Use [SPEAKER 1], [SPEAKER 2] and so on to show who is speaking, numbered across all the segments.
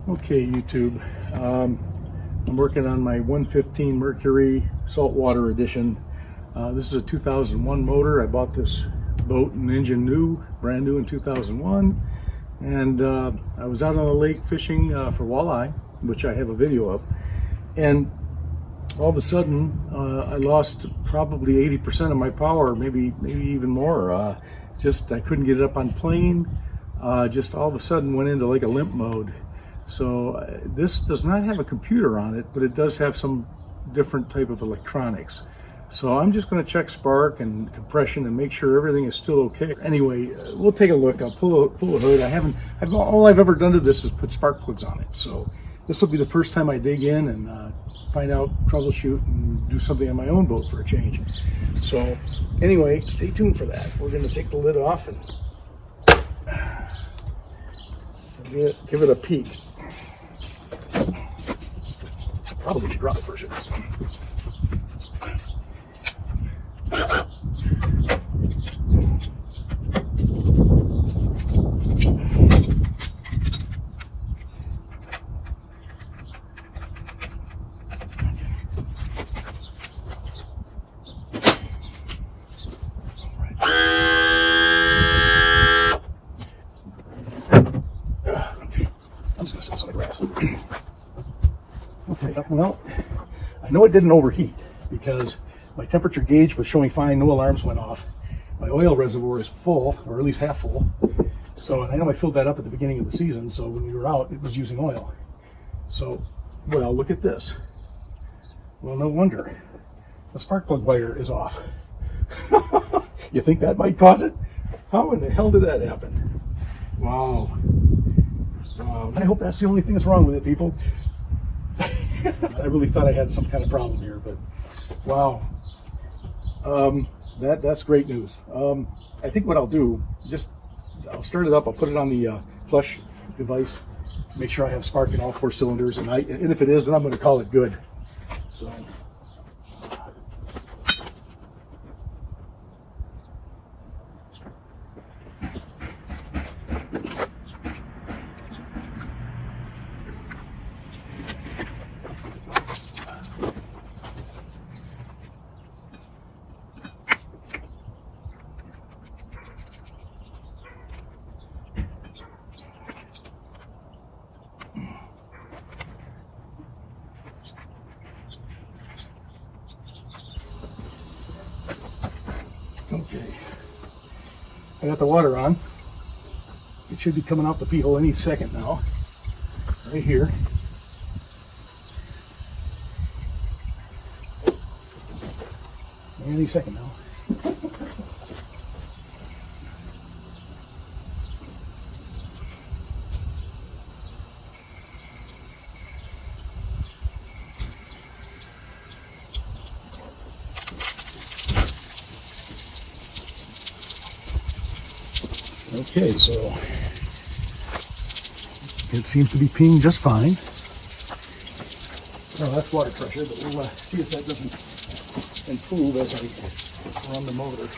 [SPEAKER 1] Okay, YouTube. I'm working on my 115 Mercury saltwater edition. This is a 2001 motor. I bought this boat and engine new, brand new in 2001. And I was out on the lake fishing for walleye, which I have a video of. And all of a sudden, I lost probably 80% of my power, maybe even more. I couldn't get it up on plane. Just all of a sudden went into like a limp mode. So this does not have a computer on it, but it does have some different type of electronics. So I'm just going to check spark and compression and make sure everything is still okay. Anyway, we'll take a look. I'll pull a hood. All I've ever done to this is put spark plugs on it. So this will be the first time I dig in and find out, troubleshoot, and do something on my own boat for a change. So anyway, stay tuned for that. We're going to take the lid off and give it a peek. Probably should drop it first. Okay, well, I know it didn't overheat because my temperature gauge was showing fine, no alarms went off. My oil reservoir is full, or at least half full. So, and I know I filled that up at the beginning of the season, so when we were out, it was using oil. So, well, look at this. Well, no wonder. The spark plug wire is off. You think that might cause it? How in the hell did that happen? Wow. Wow. I hope that's the only thing that's wrong with it, people. I really thought I had some kind of problem here, but wow. That's great news. I think what I'll do, I'll start it up, I'll put it on the flush device, make sure I have spark in all 4 cylinders, and if it is, then I'm going to call it good. So. Okay, I got the water on. It should be coming out the pee hole any second now. Right here. Any second now. Okay, so it seems to be peeing just fine. Well, that's water pressure, but we'll see if that doesn't improve as I run the motor.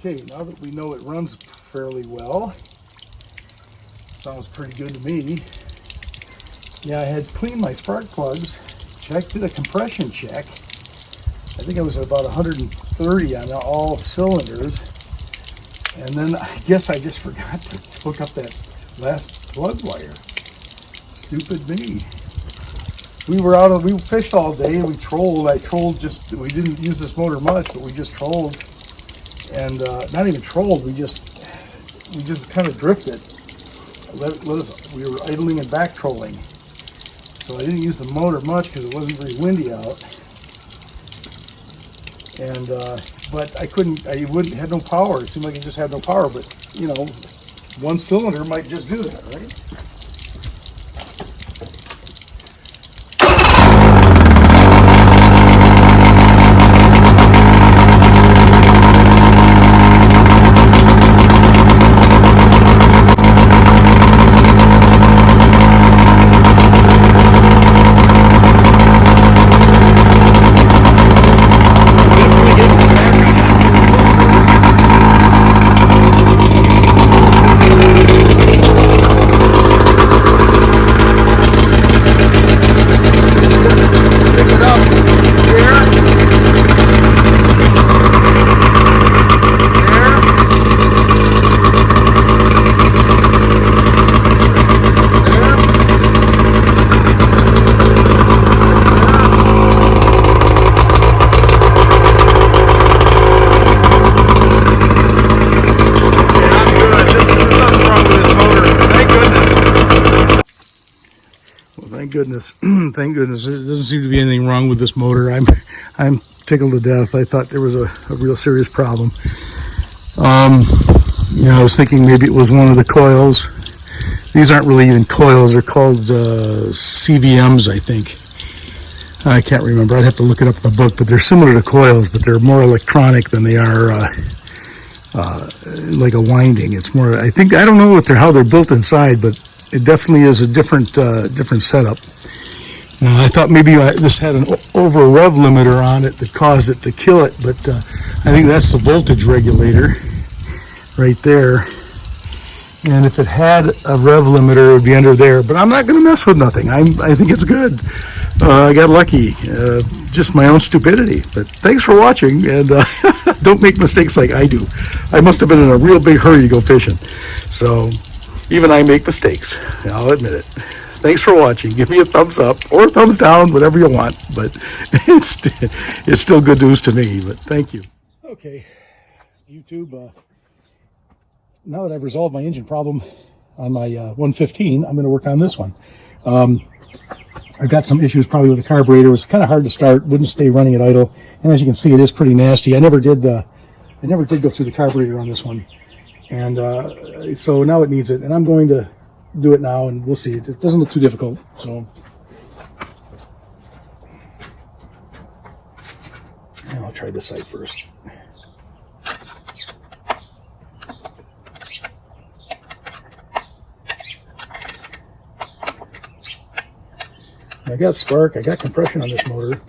[SPEAKER 1] Okay, now that we know it runs fairly well, sounds pretty good to me. Yeah, I had cleaned my spark plugs, did a compression check. I think it was about 130 on all cylinders. And then I guess I just forgot to hook up that last plug wire. Stupid me. We fished all day and we trolled. We didn't use this motor much, but we just trolled. And not even trolled, we just kind of drifted. We were idling and back trolling. So I didn't use the motor much because it wasn't very windy out. And but had no power. It seemed like it just had no power, but you know, one cylinder might just do that, right? Thank goodness. Thank goodness. There doesn't seem to be anything wrong with this motor. I'm tickled to death. I thought there was a real serious problem. You know, I was thinking maybe it was one of the coils. These aren't really even coils. They're called CVMs, I think. I can't remember. I'd have to look it up in the book, but they're similar to coils, but they're more electronic than they are like a winding. It's more, I don't know how they're built inside, but it definitely is a different setup. Now, I thought maybe this had an over rev limiter on it that caused it to kill it, but I think that's the voltage regulator right there. And if it had a rev limiter, it would be under there. But I'm not going to mess with nothing. I think it's good. I got lucky. Just my own stupidity. But thanks for watching, and don't make mistakes like I do. I must have been in a real big hurry to go fishing. So even I make mistakes. I'll admit it. Thanks for watching. Give me a thumbs up or a thumbs down, whatever you want. But it's still good news to me. But thank you. Okay, YouTube. Now that I've resolved my engine problem on my 115, I'm going to work on this one. I've got some issues probably with the carburetor. It was kind of hard to start, wouldn't stay running at idle, and as you can see, it is pretty nasty. I never did go through the carburetor on this one, and so now it needs it, and I'm going to do it now, and we'll see. It doesn't look too difficult, so. And I'll try this side first. I got spark, I got compression on this motor,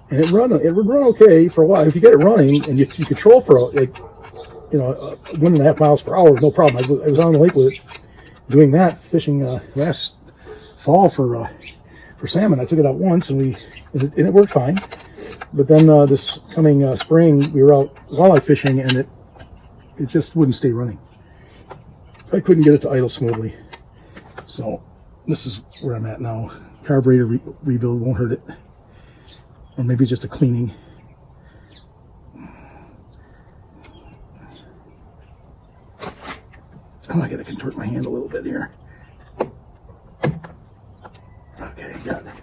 [SPEAKER 1] and it would run okay for a while. If you get it running and you control for like, 1.5 miles per hour, no problem. I was on the lake with it, doing that, fishing last fall for salmon. I took it out once and it worked fine. But then this coming spring, we were out walleye fishing and it just wouldn't stay running. I couldn't get it to idle smoothly. So this is where I'm at now. Carburetor rebuild won't hurt it, or maybe just a cleaning. Oh, I gotta contort my hand a little bit here. Okay, got it.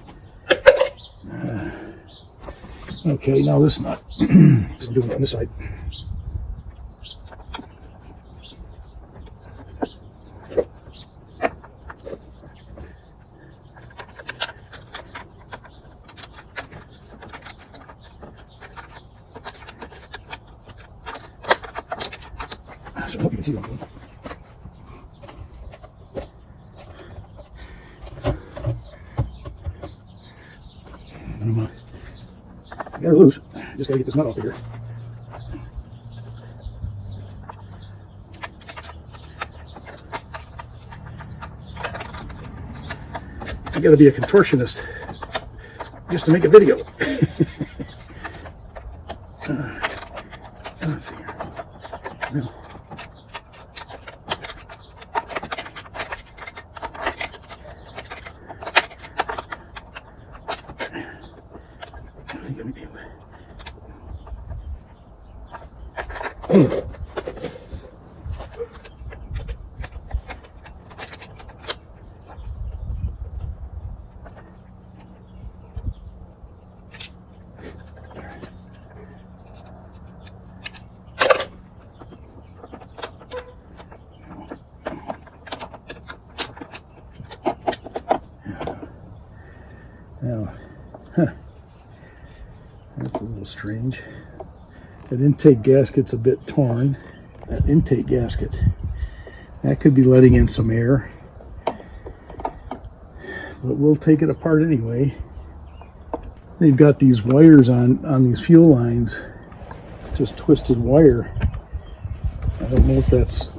[SPEAKER 1] Okay, now this nut. Just doing it on this side. So I hope you can see what I'm doing. I got her loose. Just gotta get this nut off of here. I got to be a contortionist just to make a video. Let's see here. No. I think I'm able. Now, that's a little strange. That intake gasket's a bit torn. That intake gasket, that could be letting in some air. But we'll take it apart anyway. They've got these wires on these fuel lines, just twisted wire. I don't know if that's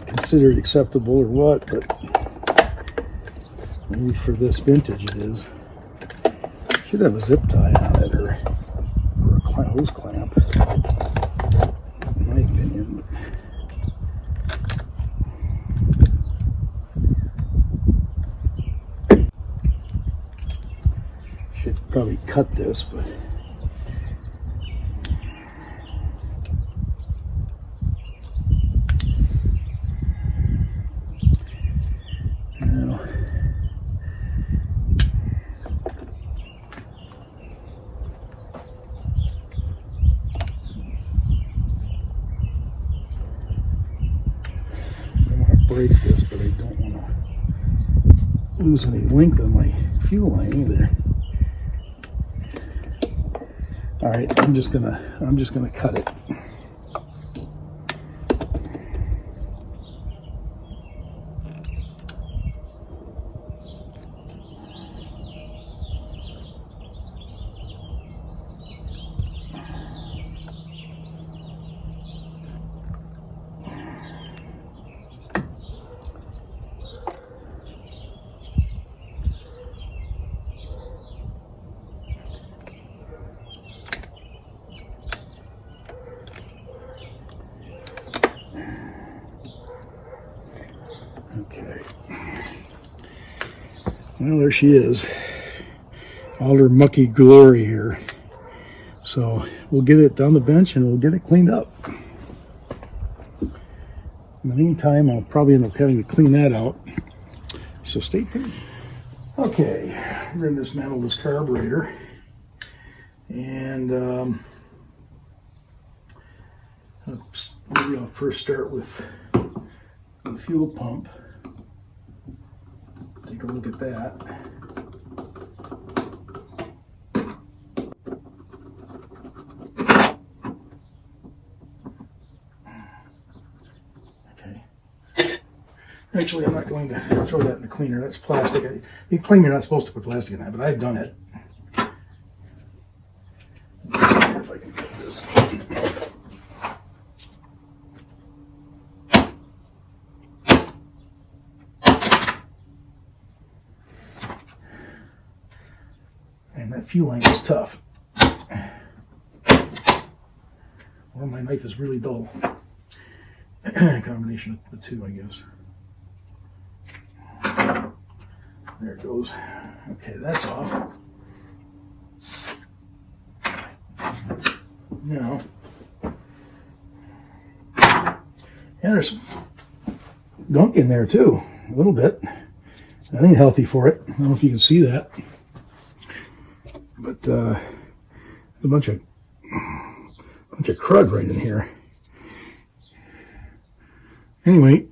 [SPEAKER 1] considered acceptable or what, but maybe for this vintage it is. Should have a zip tie on it or a hose clamp, in my opinion. Should probably cut this, but break this, but I don't want to lose any length on my fuel line either. All right, I'm just gonna cut it. Okay. Well, there she is. All her mucky glory here. So we'll get it down the bench and we'll get it cleaned up. In the meantime, I'll probably end up having to clean that out. So stay tuned. Okay, we're going to dismantle this carburetor. And maybe I'll first start with the fuel pump. Take a look at that. Okay. Actually, I'm not going to throw that in the cleaner. That's plastic. You claim you're not supposed to put plastic in that, but I've done it. Let's see if I can get this. And that fuel line is tough. Or my knife is really dull. Combination of the two, I guess. There it goes. Okay, that's off. Now, yeah, there's some gunk in there too, a little bit. That ain't healthy for it. I don't know if you can see that. But a bunch of crud right in here. Anyway,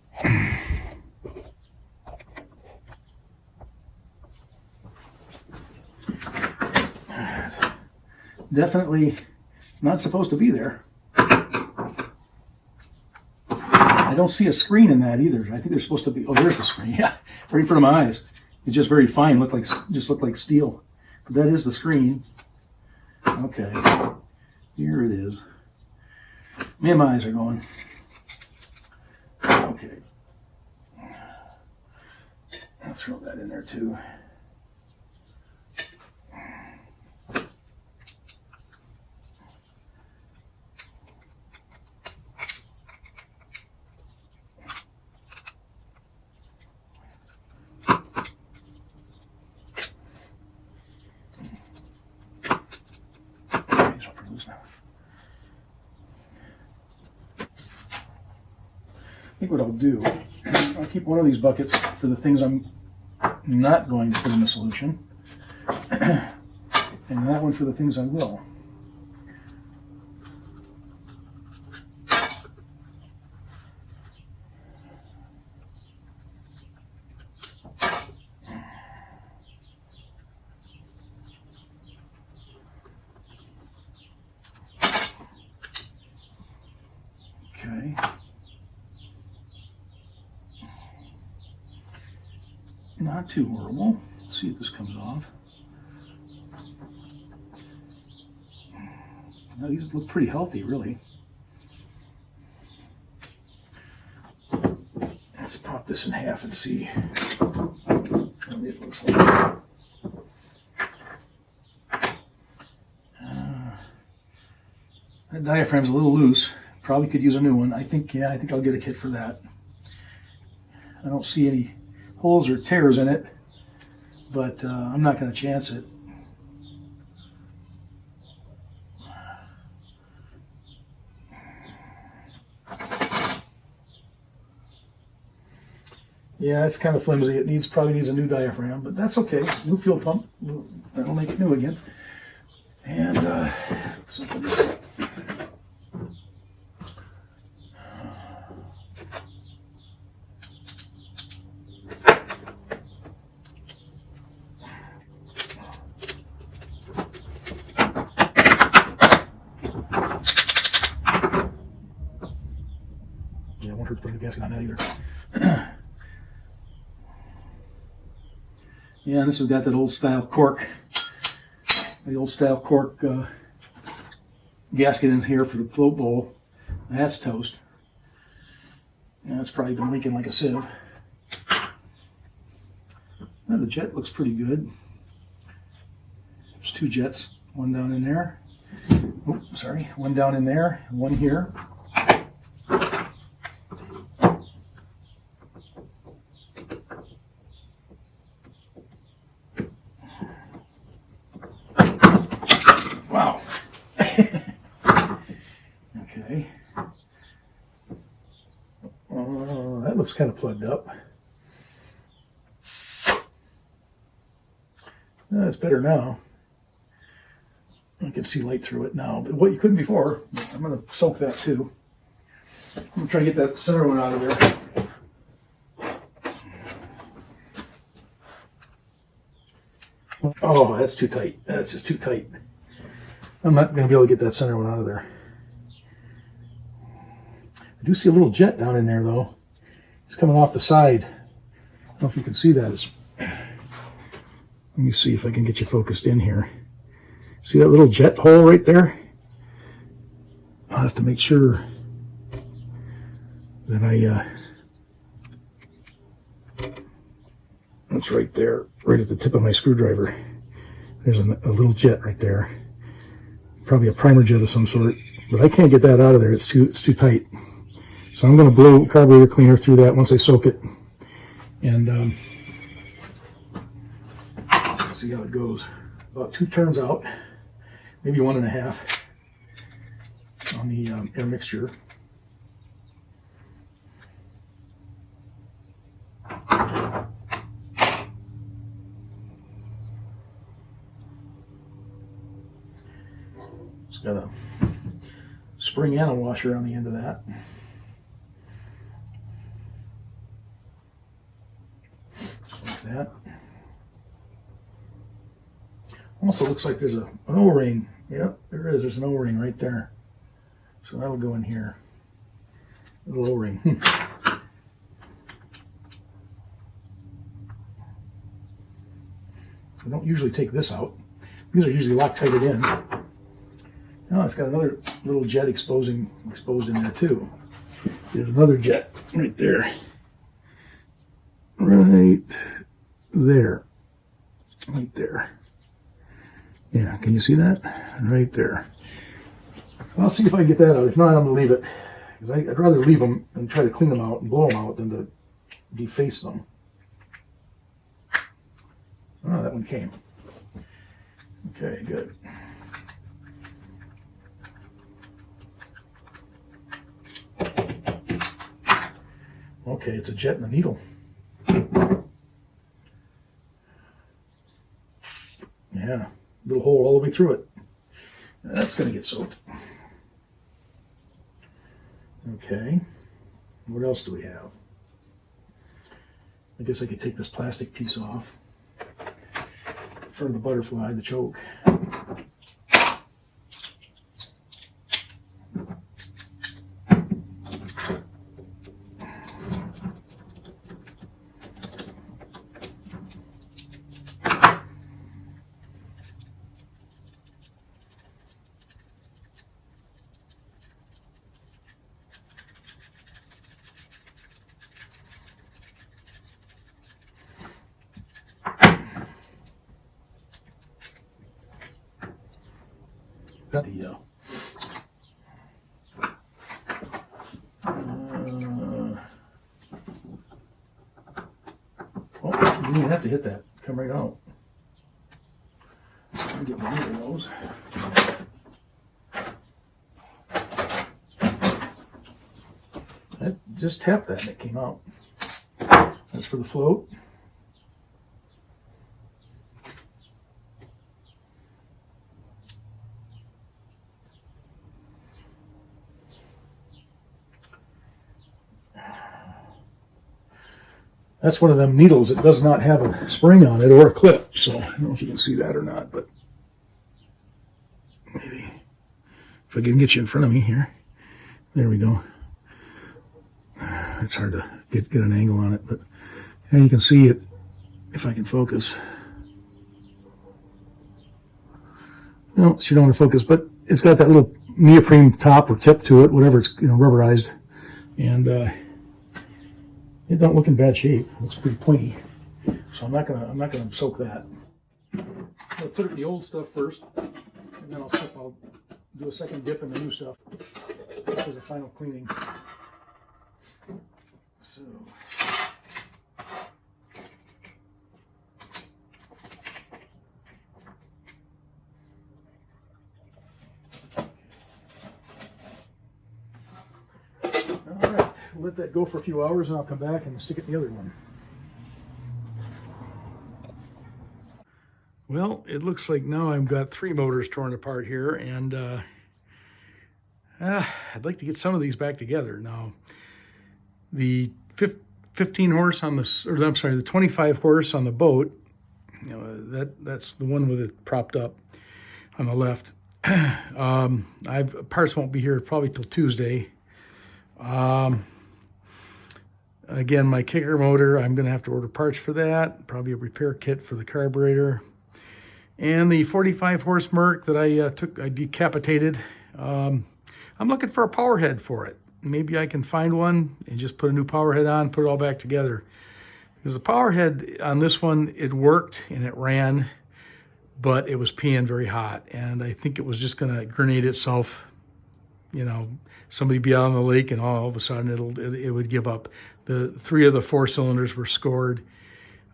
[SPEAKER 1] definitely not supposed to be there. I don't see a screen in that either. I think they're supposed to be. Oh, there's the screen. Yeah, right in front of my eyes. It's just very fine. Looked like steel. But that is the screen. Okay, here it is. Me and my eyes are going. Okay, I'll throw that in there too. think what I'll do, I'll keep one of these buckets for the things I'm not going to put in the solution, and that one for the things I will. Okay. Not too horrible. Let's see if this comes off. Now, these look pretty healthy, really. Let's pop this in half and see what it looks like. That diaphragm's a little loose. Probably could use a new one. I think I'll get a kit for that. I don't see any holes or tears in it, but I'm not going to chance it. Yeah, it's kind of flimsy. It probably needs a new diaphragm, but that's okay. New fuel pump, that'll make it new again. And so for this. Yeah, I won't hurt to put the gasket on that either. Yeah, and this has got that old style cork. The old style cork gasket in here for the float bowl. That's toast. Yeah, it's probably been leaking like a sieve. Now the jet looks pretty good. There's two jets, one down in there. Oh, sorry, one down in there, and one here. Wow. Okay. That looks kind of plugged up. It's better now. I can see light through it now, but what you couldn't before. I'm going to soak that too. I'm going to try to get that center one out of there. Oh, that's too tight. That's just too tight. I'm not going to be able to get that center one out of there. I do see a little jet down in there, though. It's coming off the side. I don't know if you can see that. Let me see if I can get you focused in here. See that little jet hole right there? I'll have to make sure that that's right there, right at the tip of my screwdriver. There's a little jet right there. Probably a primer jet of some sort, but I can't get that out of there. It's too tight. So I'm going to blow carburetor cleaner through that once I soak it, and see how it goes. About 2 turns out, maybe 1.5 on the air mixture. It's got a spring and a washer on the end of that. Just like that. Also looks like there's an O-ring. Yep, there is. There's an O-ring right there. So that'll go in here. Little O-ring. I don't usually take this out. These are usually Loctited in. Oh, it's got another little jet exposed in there too. There's another jet right there. Right there. Right there. Yeah, can you see that? Right there. I'll see if I can get that out. If not, I'm going to leave it. Because I'd rather leave them and try to clean them out and blow them out than to deface them. Oh, that one came. Okay, good. Okay, it's a jet and a needle. Yeah, little hole all the way through it. That's going to get soaked. Okay, what else do we have? I guess I could take this plastic piece off for the butterfly, the choke. Got the oh, you didn't even have to hit that. Come right out. Let me get my needle nose. I just tapped that and it came out. That's for the float. That's one of them needles that does not have a spring on it or a clip. So I don't know if you can see that or not, but maybe if I can get you in front of me here. There we go. It's hard to get an angle on it, but yeah, you can see it if I can focus. No, she don't want to focus, but it's got that little neoprene top or tip to it, whatever it's rubberized, and it don't look in bad shape. It looks pretty pointy, so I'm not gonna soak that. I'll put it in the old stuff first, and then I'll do a second dip in the new stuff as a final cleaning. So. All right, we'll let that go for a few hours and I'll come back and stick it in the other one. Well, it looks like now I've got 3 motors torn apart here, and I'd like to get some of these back together. Now, the 15 horse on the, or I'm sorry, the 25 horse on the boat, that's the one with it propped up on the left. Parts won't be here probably till Tuesday. Again, my kicker motor, I'm going to have to order parts for that, probably a repair kit for the carburetor. And the 45 horse Merc that I decapitated, I'm looking for a power head for it. Maybe I can find one and just put a new power head on, put it all back together. Because the power head on this one, it worked and it ran, but it was peeing very hot. And I think it was just going to grenade itself. You know, somebody be out on the lake and all of a sudden it would give up. The 3 of the 4 cylinders were scored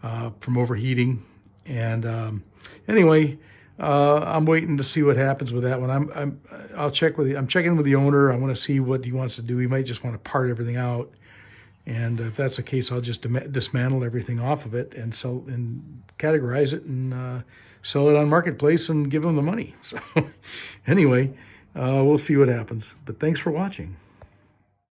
[SPEAKER 1] from overheating. And anyway, I'm waiting to see what happens with that one. I'm checking with the owner. I want to see what he wants to do. He might just want to part everything out. And if that's the case, I'll just dismantle everything off of it and sell and categorize it and sell it on Marketplace and give them the money. So anyway, we'll see what happens. But thanks for watching.